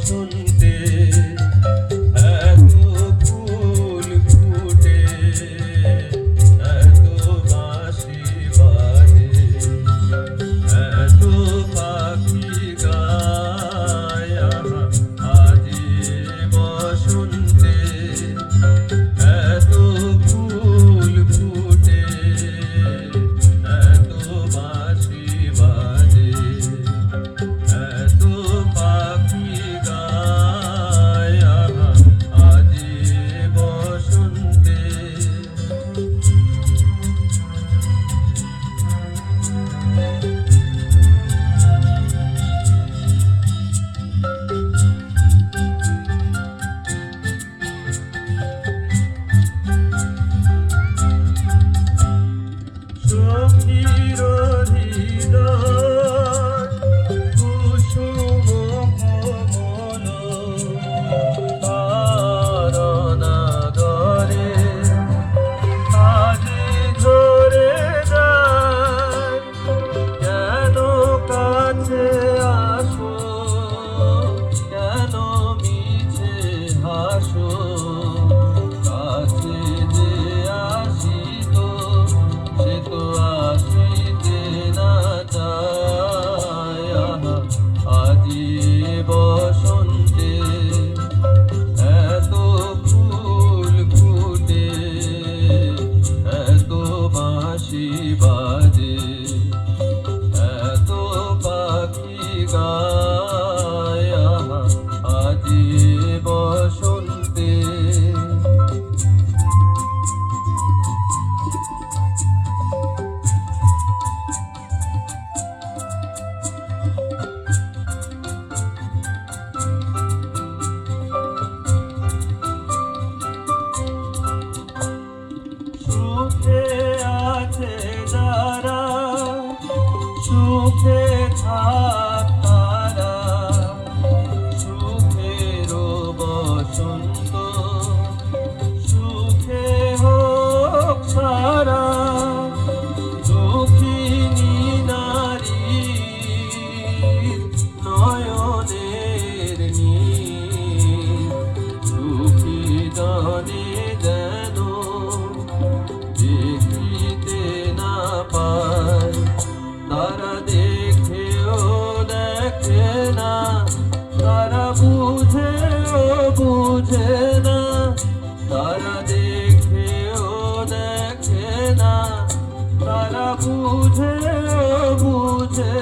বসন্তে এত ফুল ফুটে, এত বাঁশি বাজে, এত পাখি গায় আজি বসন্তে, এত ফুল ফুটে, এত বাঁশি বাজে, এত পাখি গায় আজি বসন্তে। সখীর হৃদয় কুসুম কোমল, তারনা ধরে আজি ঝরে যায়, কেন কাছে আসো, কেন মিছে হাসো, কাছে যে আসিত সে তো আসিতে না চায় আজি বসন্তে, এত ফুল ফুটে, এত বাঁশি বাজে, এত পাখি গায় আজি বসন্তে। সুখে আছে যারা, সুখে থাক তারা, সুখের বসন্ত সুখে হোক সারা, দুঃখিনী নারীর নয়নের নীর, সুখী জনে যেন দেখিতে না পায়, তারা দেখেও দেখে না, তারা বুঝেও বুঝে না, তারা দেখেও দেখে না, তারা বুঝেও বুঝে